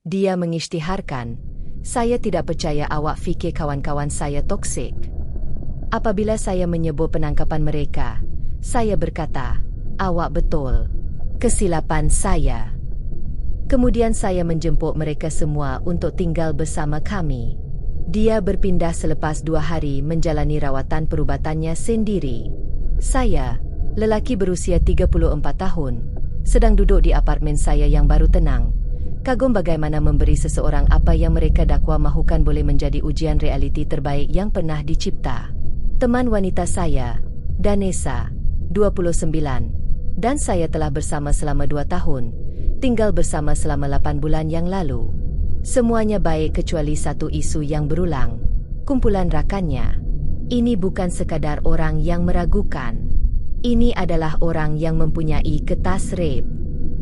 Dia mengisytiharkan, "Saya tidak percaya awak fikir kawan-kawan saya toksik." Apabila saya menyebut penangkapan mereka, saya berkata, "Awak betul. Kesilapan saya." Kemudian saya menjemput mereka semua untuk tinggal bersama kami. Dia berpindah selepas 2 hari menjalani rawatan perubatannya sendiri. Saya, lelaki berusia 34 tahun, sedang duduk di apartmen saya yang baru tenang, kagum bagaimana memberi seseorang apa yang mereka dakwa mahukan boleh menjadi ujian realiti terbaik yang pernah dicipta. Teman wanita saya, Danessa, 29, dan saya telah bersama selama 2 tahun, tinggal bersama selama 8 bulan yang lalu. Semuanya baik kecuali satu isu yang berulang, kumpulan rakannya. Ini bukan sekadar orang yang meragukan. Ini adalah orang yang mempunyai kertas rape.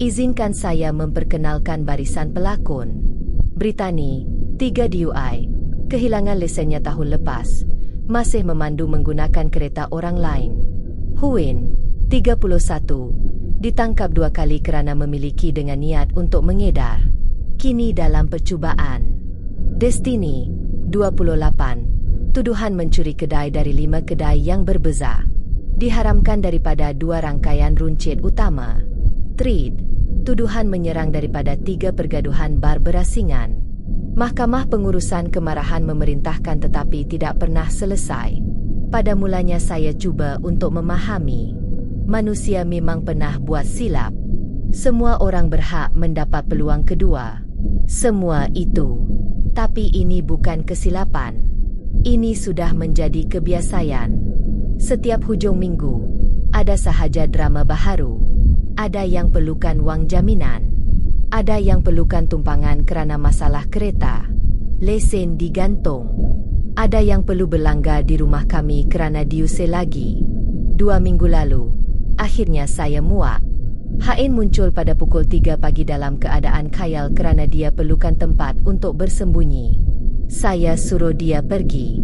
Izinkan saya memperkenalkan barisan pelakon. Brittany, 3 DUI, kehilangan lesennya tahun lepas, masih memandu menggunakan kereta orang lain. Huin, 31, ditangkap 2 kali kerana memiliki dengan niat untuk mengedar. Kini dalam percubaan. Destiny, 28, tuduhan mencuri kedai dari 5 kedai yang berbeza. Diharamkan daripada 2 rangkaian runcit utama. Treat, tuduhan menyerang daripada 3 pergaduhan bar berasingan. Mahkamah Pengurusan Kemarahan memerintahkan tetapi tidak pernah selesai. Pada mulanya saya cuba untuk memahami. Manusia memang pernah buat silap. Semua orang berhak mendapat peluang kedua. Semua itu. Tapi ini bukan kesilapan. Ini sudah menjadi kebiasaan. Setiap hujung minggu, ada sahaja drama baharu. Ada yang perlukan wang jaminan. Ada yang perlukan tumpangan kerana masalah kereta. Lesen digantung. Ada yang perlu berlanggar di rumah kami kerana diusir lagi. 2 minggu lalu, akhirnya saya muak. Hain muncul pada pukul 3 pagi dalam keadaan khayal kerana dia perlukan tempat untuk bersembunyi. Saya suruh dia pergi.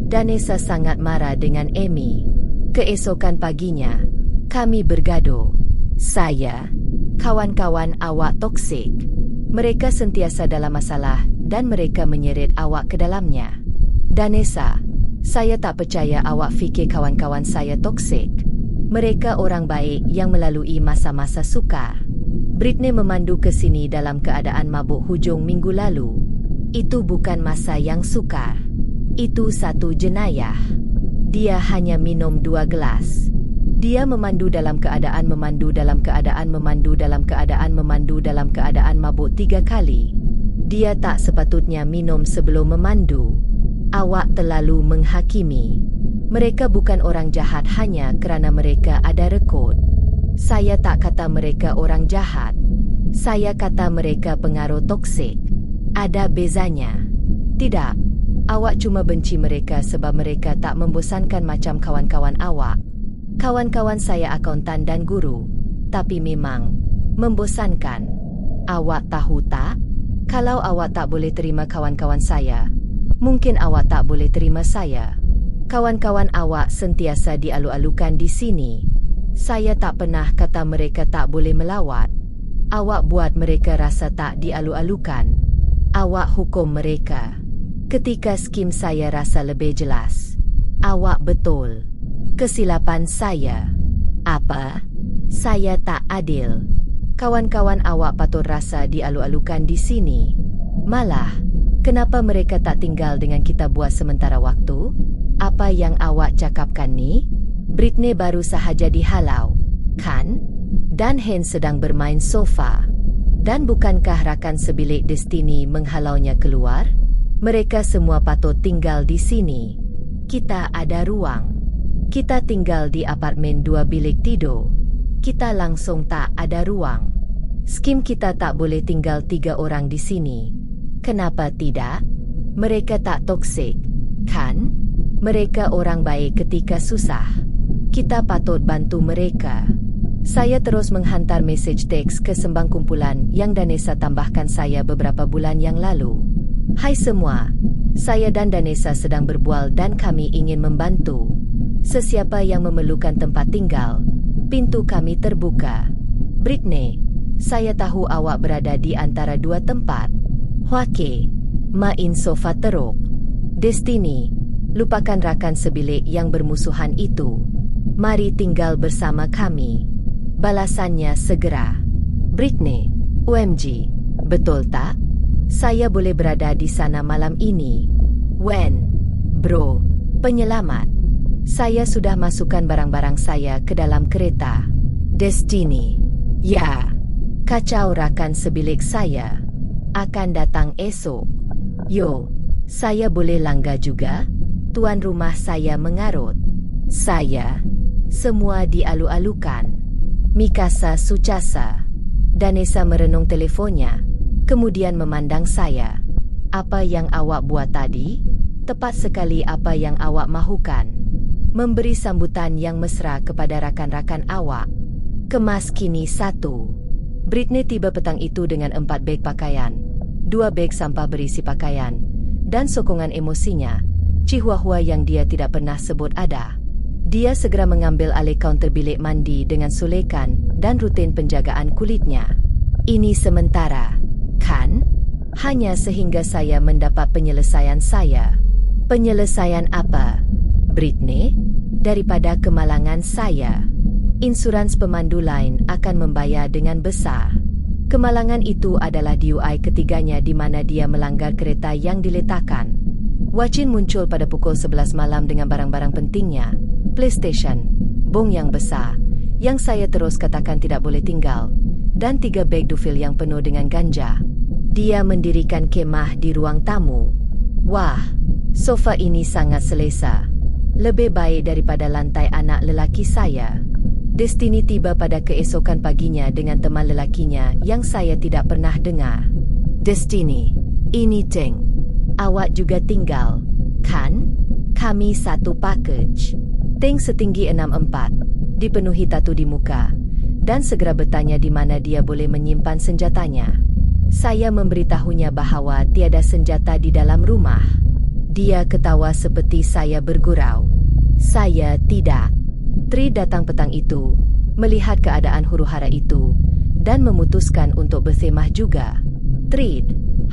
Danessa sangat marah dengan Amy. Keesokan paginya, kami bergaduh. Saya, kawan-kawan awak toksik. Mereka sentiasa dalam masalah dan mereka menyeret awak ke dalamnya. Danessa, saya tak percaya awak fikir kawan-kawan saya toksik. Mereka orang baik yang melalui masa-masa sukar. Brittany memandu ke sini dalam keadaan mabuk hujung minggu lalu. Itu bukan masa yang sukar. Itu satu jenayah. Dia hanya minum 2 gelas. Dia memandu dalam keadaan memandu dalam keadaan memandu dalam keadaan memandu dalam keadaan mabuk 3 kali. Dia tak sepatutnya minum sebelum memandu. Awak terlalu menghakimi. Mereka bukan orang jahat hanya kerana mereka ada rekod. Saya tak kata mereka orang jahat. Saya kata mereka pengaruh toksik. Ada bezanya. Tidak, awak cuma benci mereka sebab mereka tak membosankan macam kawan-kawan awak. Kawan-kawan saya akuntan dan guru. Tapi memang membosankan. Awak tahu tak? Kalau awak tak boleh terima kawan-kawan saya, mungkin awak tak boleh terima saya. Kawan-kawan awak sentiasa dialu-alukan di sini. Saya tak pernah kata mereka tak boleh melawat. Awak buat mereka rasa tak dialu-alukan. Awak hukum mereka. Ketika skim saya rasa lebih jelas. Awak betul. Kesilapan saya. Apa? Saya tak adil. Kawan-kawan awak patut rasa dialu-alukan di sini. Malah, kenapa mereka tak tinggal dengan kita buat sementara waktu? Apa yang awak cakapkan ni? Brittany baru sahaja dihalau, kan? Dan Hen sedang bermain sofa. Dan bukankah rakan sebilik Destiny menghalaunya keluar? Mereka semua patut tinggal di sini. Kita ada ruang. Kita tinggal di apartmen 2 bilik tidur. Kita langsung tak ada ruang. Skim kita tak boleh tinggal 3 orang di sini. Kenapa tidak? Mereka tak toksik, kan? Mereka orang baik ketika susah. Kita patut bantu mereka. Saya terus menghantar mesej teks ke sembang kumpulan yang Danessa tambahkan saya beberapa bulan yang lalu. Hai semua, saya dan Danessa sedang berbual dan kami ingin membantu. Sesiapa yang memerlukan tempat tinggal, pintu kami terbuka. Brittany, saya tahu awak berada di antara 2 tempat. Huake, main sofa teruk. Destiny, lupakan rakan sebilik yang bermusuhan itu. Mari tinggal bersama kami. Balasannya segera. Britney, OMG, betul tak? Saya boleh berada di sana malam ini. When? Bro, penyelamat. Saya sudah masukkan barang-barang saya ke dalam kereta. Destiny, ya. Kacau rakan sebilik saya. Akan datang esok. Yo, saya boleh langgar juga? Tuan rumah saya mengarut. Saya. Semua dialu-alukan. Mikasa Sucasa. Danesa merenung telefonnya, kemudian memandang saya. Apa yang awak buat tadi? Tepat sekali apa yang awak mahukan. Memberi sambutan yang mesra kepada rakan-rakan awak. Kemas kini 1. Britney tiba petang itu dengan 4 beg pakaian, 2 beg sampah berisi pakaian, dan sokongan emosinya, Chihuahua yang dia tidak pernah sebut ada. Dia segera mengambil alih kaunter bilik mandi dengan sulekan dan rutin penjagaan kulitnya. Ini sementara, kan? Hanya sehingga saya mendapat penyelesaian saya. Penyelesaian apa? Britney? Daripada kemalangan saya. Insurans pemandu lain akan membayar dengan besar. Kemalangan itu adalah DUI ketiganya di mana dia melanggar kereta yang diletakkan. Wacin muncul pada pukul 11 malam dengan barang-barang pentingnya. PlayStation, bong yang besar, yang saya terus katakan tidak boleh tinggal, dan 3 beg dufil yang penuh dengan ganja. Dia mendirikan kemah di ruang tamu. Wah, sofa ini sangat selesa. Lebih baik daripada lantai anak lelaki saya. Destiny tiba pada keesokan paginya dengan teman lelakinya yang saya tidak pernah dengar. Destiny, ini Teng. Awak juga tinggal, kan? Kami satu package. Teng setinggi 6'4", dipenuhi tatu di muka, dan segera bertanya di mana dia boleh menyimpan senjatanya. Saya memberitahunya bahawa tiada senjata di dalam rumah. Dia ketawa seperti saya bergurau. Saya tidak. Tri datang petang itu, melihat keadaan huru-hara itu, dan memutuskan untuk berkhemah juga. Tri,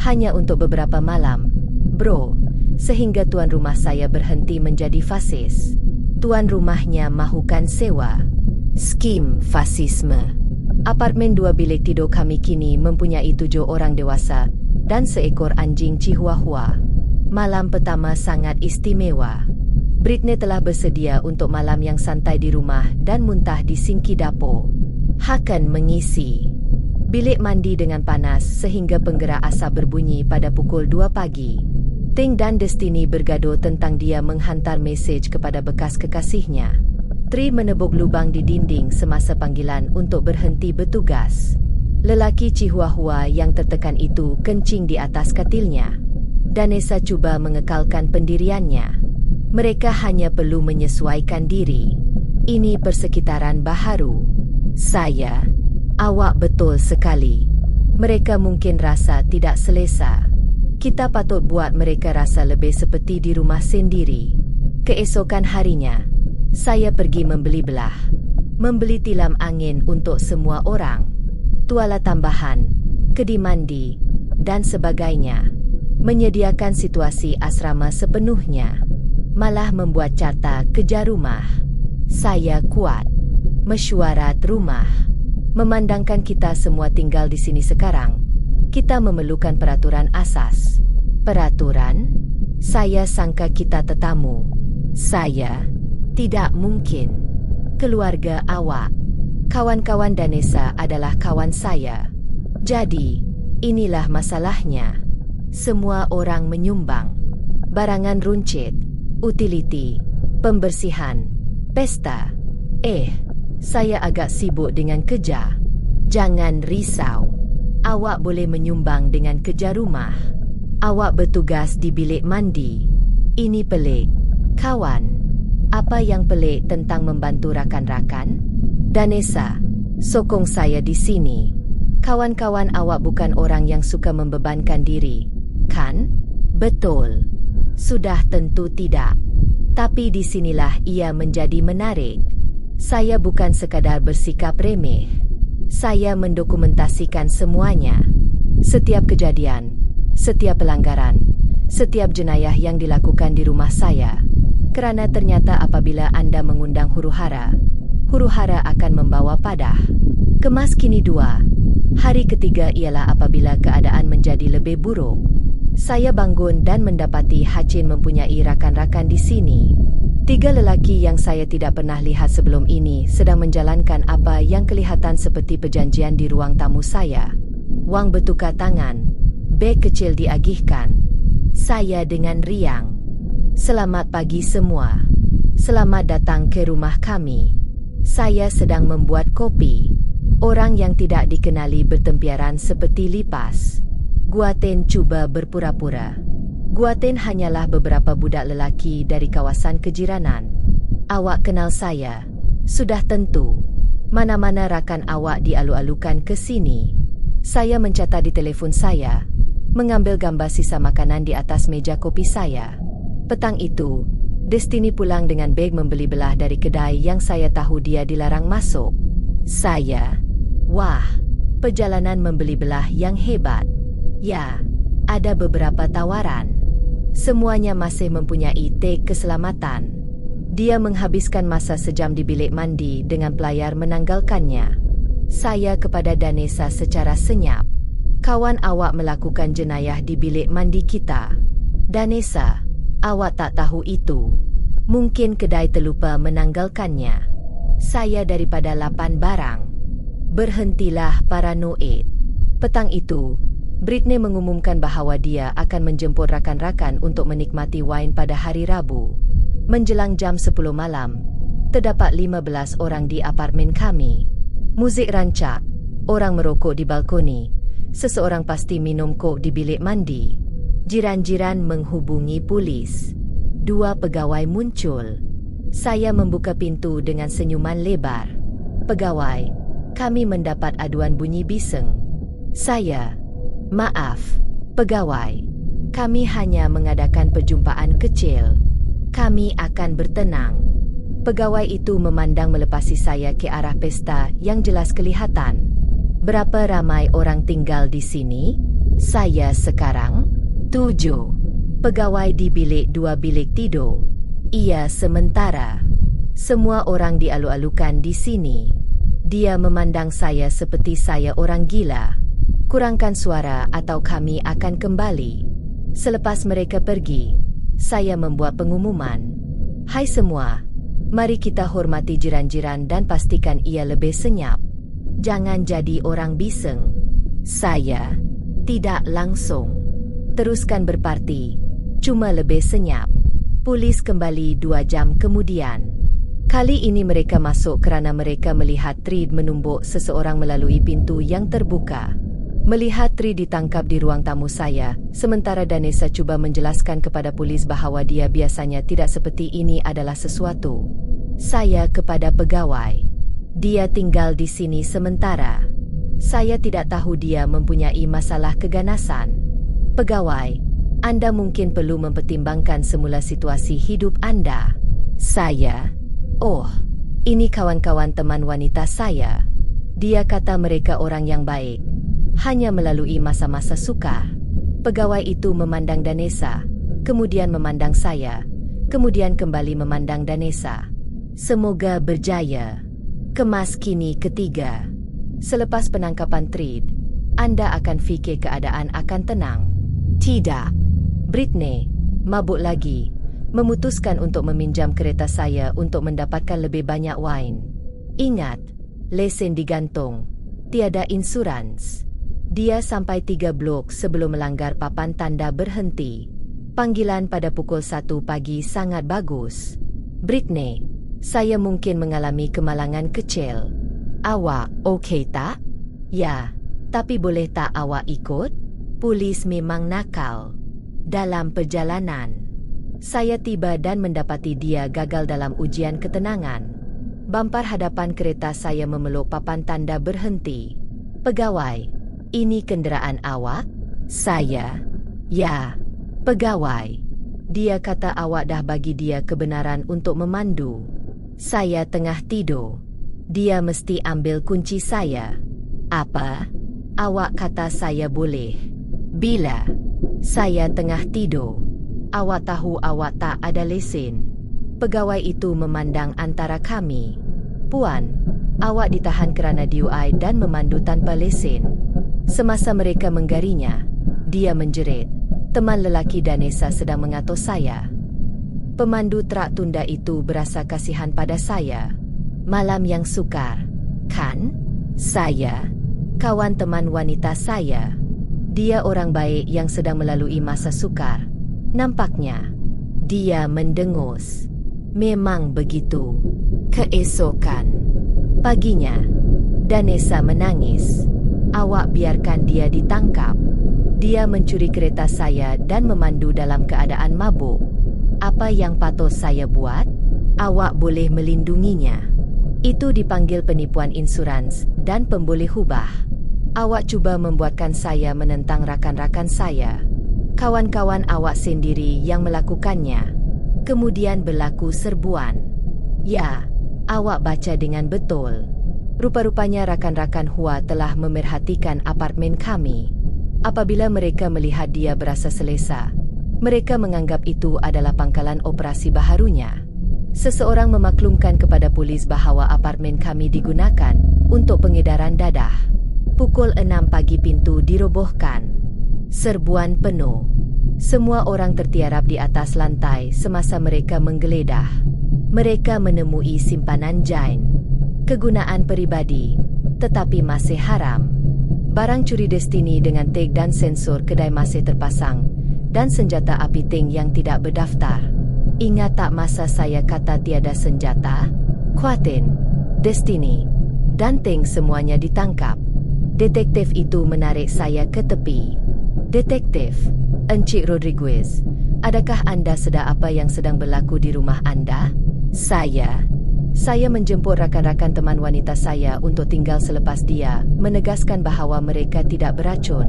hanya untuk beberapa malam, bro, sehingga tuan rumah saya berhenti menjadi fasis. Tuan rumahnya mahukan sewa. Skim fasisme. Apartemen 2 bilik tidur kami kini mempunyai 7 orang dewasa dan seekor anjing Chihuahua. Malam pertama sangat istimewa. Britney telah bersedia untuk malam yang santai di rumah dan muntah di sinki dapur. Hakan mengisi bilik mandi dengan panas sehingga penggerak asap berbunyi pada pukul 2 pagi. Teng dan Destiny bergaduh tentang dia menghantar mesej kepada bekas kekasihnya. Tri menebuk lubang di dinding semasa panggilan untuk berhenti bertugas. Lelaki Chihuahua yang tertekan itu kencing di atas katilnya. Danesa cuba mengekalkan pendiriannya. Mereka hanya perlu menyesuaikan diri. Ini persekitaran baharu. Saya. Awak betul sekali. Mereka mungkin rasa tidak selesa. Kita patut buat mereka rasa lebih seperti di rumah sendiri. Keesokan harinya, saya pergi membeli belah. Membeli tilam angin untuk semua orang. Tuala tambahan, kedi mandi, dan sebagainya. Menyediakan situasi asrama sepenuhnya. Malah membuat carta kejar rumah. Saya kuat. Mesyuarat rumah. Memandangkan kita semua tinggal di sini sekarang, kita memerlukan peraturan asas. Peraturan? Saya sangka kita tetamu. Saya? Tidak mungkin. Keluarga awak. Kawan-kawan Danesa adalah kawan saya. Jadi, inilah masalahnya. Semua orang menyumbang. Barangan runcit, utiliti, pembersihan, pesta. Saya agak sibuk dengan kerja. Jangan risau. Awak boleh menyumbang dengan kerja rumah. Awak bertugas di bilik mandi. Ini pelik. Kawan, apa yang pelik tentang membantu rakan-rakan? Danesa, sokong saya di sini. Kawan-kawan awak bukan orang yang suka membebankan diri, kan? Betul. Sudah tentu tidak. Tapi di sinilah ia menjadi menarik. Saya bukan sekadar bersikap remeh. Saya mendokumentasikan semuanya. Setiap kejadian, setiap pelanggaran, setiap jenayah yang dilakukan di rumah saya. Kerana ternyata apabila Anda mengundang huru-hara, huru-hara akan membawa padah. Kemas kini 2. Hari ketiga ialah apabila keadaan menjadi lebih buruk. Saya bangun dan mendapati Hacin mempunyai rakan-rakan di sini. 3 lelaki yang saya tidak pernah lihat sebelum ini sedang menjalankan apa yang kelihatan seperti perjanjian di ruang tamu saya. Wang bertukar tangan, beg kecil diagihkan. Saya dengan riang. Selamat pagi semua. Selamat datang ke rumah kami. Saya sedang membuat kopi. Orang yang tidak dikenali bertempiaran seperti lipas. Guaten cuba berpura-pura. Guaten hanyalah beberapa budak lelaki dari kawasan kejiranan. Awak kenal saya. Sudah tentu. Mana-mana rakan awak dialu-alukan ke sini. Saya mencatat di telefon saya, mengambil gambar sisa makanan di atas meja kopi saya. Petang itu, Destiny pulang dengan beg membeli belah dari kedai yang saya tahu dia dilarang masuk. Saya, wah, perjalanan membeli belah yang hebat. Ya, ada beberapa tawaran. Semuanya masih mempunyai tag keselamatan. Dia menghabiskan masa sejam di bilik mandi dengan pelayar menanggalkannya. Saya kepada Danesa secara senyap. Kawan awak melakukan jenayah di bilik mandi kita. Danesa, awak tak tahu itu. Mungkin kedai terlupa menanggalkannya. Saya daripada 8 barang. Berhentilah paranoid. Petang itu, Britney mengumumkan bahawa dia akan menjemput rakan-rakan untuk menikmati wain pada hari Rabu. Menjelang jam 10 malam, terdapat 15 orang di apartmen kami. Muzik rancak, orang merokok di balkoni, seseorang pasti minum kok di bilik mandi. Jiran-jiran menghubungi polis. 2 pegawai muncul. Saya membuka pintu dengan senyuman lebar. Pegawai, kami mendapat aduan bunyi bising. Saya, maaf, pegawai. Kami hanya mengadakan perjumpaan kecil. Kami akan bertenang. Pegawai itu memandang melepasi saya ke arah pesta yang jelas kelihatan. Berapa ramai orang tinggal di sini? Saya sekarang 7. Pegawai di bilik 2 bilik tidur. Ia sementara. Semua orang dialu-alukan di sini. Dia memandang saya seperti saya orang gila. Kurangkan suara atau kami akan kembali. Selepas mereka pergi, saya membuat pengumuman. Hai semua, mari kita hormati jiran-jiran dan pastikan ia lebih senyap. Jangan jadi orang bising. Saya tidak langsung. Teruskan berparti, cuma lebih senyap. Polis kembali 2 jam kemudian. Kali ini mereka masuk kerana mereka melihat Trid menumbuk seseorang melalui pintu yang terbuka. Melihat Trid ditangkap di ruang tamu saya, sementara Danesa cuba menjelaskan kepada polis bahawa dia biasanya tidak seperti ini adalah sesuatu. Saya kepada pegawai. Dia tinggal di sini sementara. Saya tidak tahu dia mempunyai masalah keganasan. Pegawai, Anda mungkin perlu mempertimbangkan semula situasi hidup Anda. Saya, oh, ini kawan-kawan teman wanita saya. Dia kata mereka orang yang baik. Hanya melalui masa-masa sukar. Pegawai itu memandang Danesa, kemudian memandang saya, kemudian kembali memandang Danesa. Semoga berjaya. Kemas kini ketiga. Selepas penangkapan Trid, Anda akan fikir keadaan akan tenang. Tidak. Britney, mabuk lagi, memutuskan untuk meminjam kereta saya untuk mendapatkan lebih banyak wain. Ingat, lesen digantung, tiada insurans. Dia sampai 3 blok sebelum melanggar papan tanda berhenti. Panggilan pada pukul 1 pagi sangat bagus. Britney, saya mungkin mengalami kemalangan kecil. Awak okey tak? Ya, tapi boleh tak awak ikut? Polis memang nakal. Dalam perjalanan, saya tiba dan mendapati dia gagal dalam ujian ketenangan. Bampar hadapan kereta saya memeluk papan tanda berhenti. Pegawai, ini kenderaan awak? Saya, ya, pegawai. Dia kata awak dah bagi dia kebenaran untuk memandu. Saya tengah tidur. Dia mesti ambil kunci saya. Apa? Awak kata saya boleh. Bila? Saya tengah tidur. Awak tahu awak tak ada lesen. Pegawai itu memandang antara kami. Puan, awak ditahan kerana DUI dan memandu tanpa lesen. Semasa mereka menggarinya, dia menjerit, teman lelaki Danesa sedang mengatur saya. Pemandu trak tunda itu berasa kasihan pada saya. Malam yang sukar, kan? Saya, kawan teman wanita saya. Dia orang baik yang sedang melalui masa sukar. Nampaknya, dia mendengus. Memang begitu. Keesokan paginya, Danesa menangis. Awak biarkan dia ditangkap. Dia mencuri kereta saya dan memandu dalam keadaan mabuk. Apa yang patut saya buat? Awak boleh melindunginya. Itu dipanggil penipuan insurans dan pemboleh hubah. Awak cuba membuatkan saya menentang rakan-rakan saya. Kawan-kawan awak sendiri yang melakukannya. Kemudian berlaku serbuan. Ya, awak baca dengan betul. Rupa-rupanya rakan-rakan Hua telah memerhatikan apartmen kami. Apabila mereka melihat dia berasa selesa, mereka menganggap itu adalah pangkalan operasi baharunya. Seseorang memaklumkan kepada polis bahawa apartmen kami digunakan untuk pengedaran dadah. Pukul 6 pagi pintu dirobohkan. Serbuan penuh. Semua orang tertiarap di atas lantai semasa mereka menggeledah. Mereka menemui simpanan jain. Kegunaan peribadi, tetapi masih haram. Barang curi Destiny dengan tag dan sensor kedai masih terpasang. Dan senjata api tank yang tidak berdaftar. Ingat tak masa saya kata tiada senjata? Kuatin, Destiny, dan tank semuanya ditangkap. Detektif itu menarik saya ke tepi. Detektif, Encik Rodriguez, adakah anda sedar apa yang sedang berlaku di rumah anda? Saya menjemput rakan-rakan teman wanita saya untuk tinggal selepas dia menegaskan bahawa mereka tidak beracun.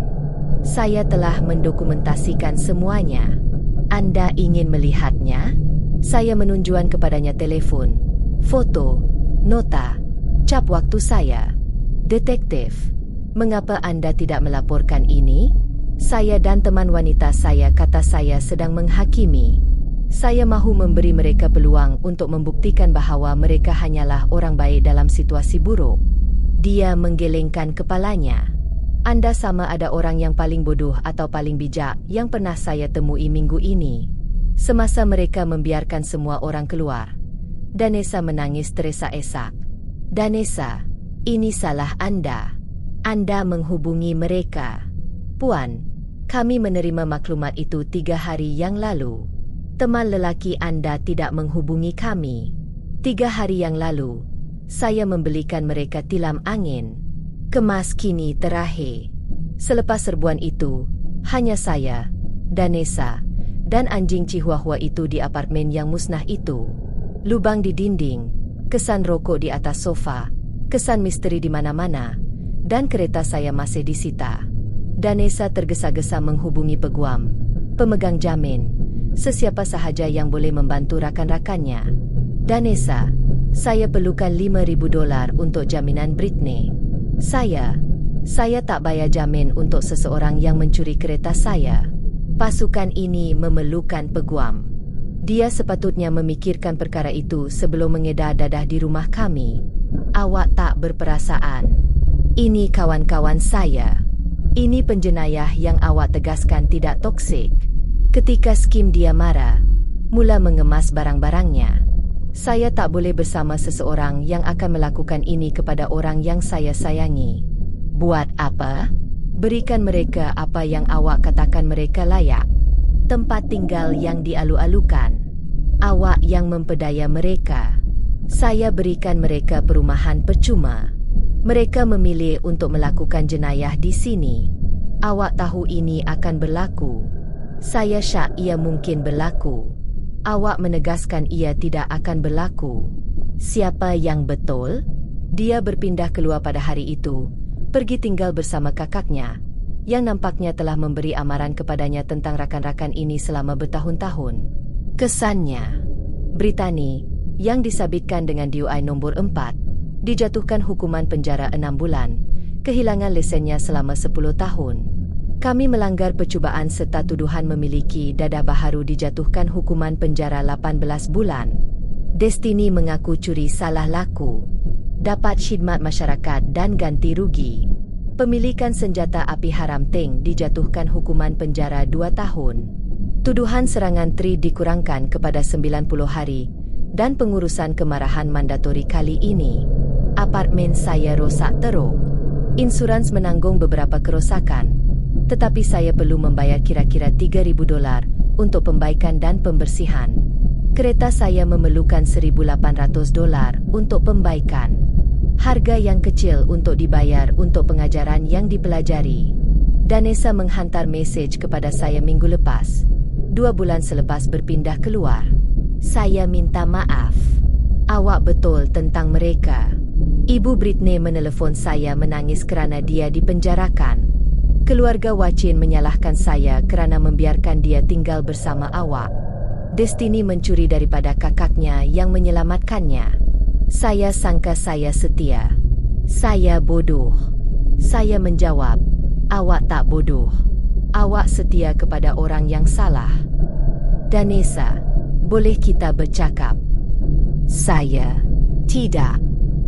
Saya telah mendokumentasikan semuanya. Anda ingin melihatnya? Saya menunjukkan kepadanya telefon, foto, nota, cap waktu saya. Detektif, mengapa anda tidak melaporkan ini? Saya dan teman wanita saya kata saya sedang menghakimi. Saya mahu memberi mereka peluang untuk membuktikan bahawa mereka hanyalah orang baik dalam situasi buruk. Dia menggelengkan kepalanya. Anda sama ada orang yang paling bodoh atau paling bijak yang pernah saya temui minggu ini. Semasa mereka membiarkan semua orang keluar. Danesa menangis teresak-esak. Danesa, ini salah Anda. Anda menghubungi mereka. Puan, kami menerima maklumat itu 3 hari yang lalu. Teman lelaki Anda tidak menghubungi kami. 3 hari yang lalu, saya membelikan mereka tilam angin. Kemas kini terakhir. Selepas serbuan itu, hanya saya, Danesa, dan anjing Chihuahua itu di apartmen yang musnah itu. Lubang di dinding, kesan rokok di atas sofa, kesan misteri di mana-mana, dan kereta saya masih disita. Danesa tergesa-gesa menghubungi peguam, pemegang jamin, sesiapa sahaja yang boleh membantu rakan-rakannya. Danesa, saya perlukan $5,000 untuk jaminan Britney. Saya tak bayar jamin untuk seseorang yang mencuri kereta saya. Pasukan ini memerlukan peguam. Dia sepatutnya memikirkan perkara itu sebelum mengedar dadah di rumah kami. Awak tak berperasaan. Ini kawan-kawan saya. Ini penjenayah yang awak tegaskan tidak toksik. Ketika skim dia marah, mula mengemas barang-barangnya. Saya tak boleh bersama seseorang yang akan melakukan ini kepada orang yang saya sayangi. Buat apa? Berikan mereka apa yang awak katakan mereka layak. Tempat tinggal yang dialu-alukan. Awak yang memperdaya mereka. Saya berikan mereka perumahan percuma. Mereka memilih untuk melakukan jenayah di sini. Awak tahu ini akan berlaku. Saya syak ia mungkin berlaku. Awak menegaskan ia tidak akan berlaku. Siapa yang betul? Dia berpindah keluar pada hari itu, pergi tinggal bersama kakaknya, yang nampaknya telah memberi amaran kepadanya tentang rakan-rakan ini selama bertahun-tahun. Kesannya, Britani, yang disabitkan dengan DUI nombor 4, dijatuhkan hukuman penjara 6 bulan, kehilangan lesennya selama 10 tahun. Kami melanggar percubaan serta tuduhan memiliki dadah baharu dijatuhkan hukuman penjara 18 bulan. Destiny mengaku curi salah laku. Dapat khidmat masyarakat dan ganti rugi. Pemilikan senjata api haram Teng dijatuhkan hukuman penjara 2 tahun. Tuduhan serangan Tri dikurangkan kepada 90 hari dan pengurusan kemarahan mandatori kali ini. Apartmen saya rosak teruk. Insurans menanggung beberapa kerosakan, tetapi saya perlu membayar kira-kira $3,000 untuk pembaikan dan pembersihan. Kereta saya memerlukan $1,800 untuk pembaikan. Harga yang kecil untuk dibayar untuk pengajaran yang dipelajari. Danesa menghantar mesej kepada saya minggu lepas, 2 bulan selepas berpindah keluar. Saya minta maaf. Awak betul tentang mereka. Ibu Britney menelefon saya menangis kerana dia dipenjarakan. Keluarga Wacin menyalahkan saya kerana membiarkan dia tinggal bersama awak. Destiny mencuri daripada kakaknya yang menyelamatkannya. Saya sangka saya setia. Saya bodoh. Saya menjawab, awak tak bodoh. Awak setia kepada orang yang salah. Danesa, boleh kita bercakap? Saya, tidak.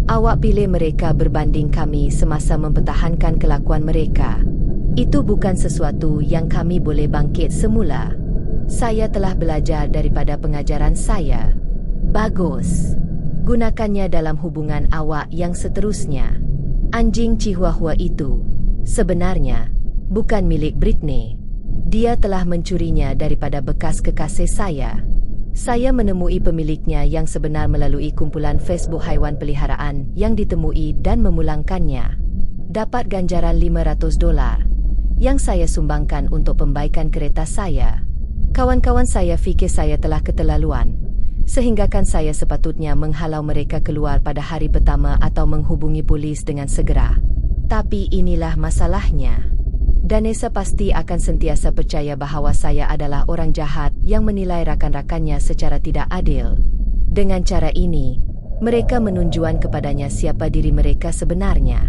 Awak pilih mereka berbanding kami semasa mempertahankan kelakuan mereka. Itu bukan sesuatu yang kami boleh bangkit semula. Saya telah belajar daripada pengajaran saya. Bagus. Gunakannya dalam hubungan awak yang seterusnya. Anjing Chihuahua itu sebenarnya bukan milik Britney. Dia telah mencurinya daripada bekas kekasih saya. Saya menemui pemiliknya yang sebenar melalui kumpulan Facebook haiwan peliharaan yang ditemui dan memulangkannya. Dapat ganjaran $500 yang saya sumbangkan untuk pembaikan kereta saya. Kawan-kawan saya fikir saya telah keterlaluan, sehinggakan saya sepatutnya menghalau mereka keluar pada hari pertama atau menghubungi polis dengan segera. Tapi inilah masalahnya. Danesa pasti akan sentiasa percaya bahawa saya adalah orang jahat yang menilai rakan-rakannya secara tidak adil. Dengan cara ini, mereka menunjukkan kepadanya siapa diri mereka sebenarnya.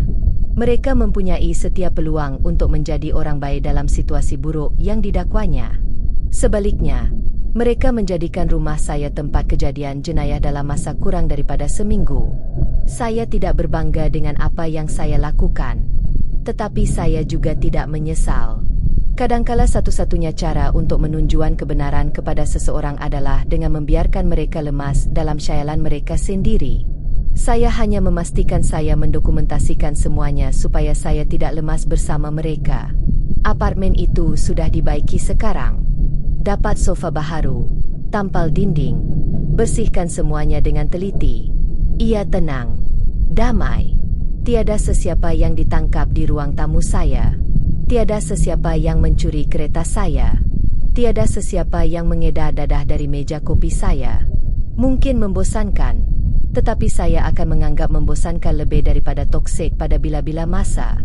Mereka mempunyai setiap peluang untuk menjadi orang baik dalam situasi buruk yang didakwanya. Sebaliknya, mereka menjadikan rumah saya tempat kejadian jenayah dalam masa kurang daripada seminggu. Saya tidak berbangga dengan apa yang saya lakukan. Tetapi saya juga tidak menyesal. Kadangkala satu-satunya cara untuk menunjukkan kebenaran kepada seseorang adalah dengan membiarkan mereka lemas dalam syayalan mereka sendiri. Saya hanya memastikan saya mendokumentasikan semuanya supaya saya tidak lemas bersama mereka. Apartmen itu sudah dibaiki sekarang. Dapat sofa baharu, tampal dinding, bersihkan semuanya dengan teliti. Ia tenang, damai. Tiada sesiapa yang ditangkap di ruang tamu saya. Tiada sesiapa yang mencuri kereta saya. Tiada sesiapa yang mengedar dadah dari meja kopi saya. Mungkin membosankan, tetapi saya akan menganggap membosankan lebih daripada toksik pada bila-bila masa.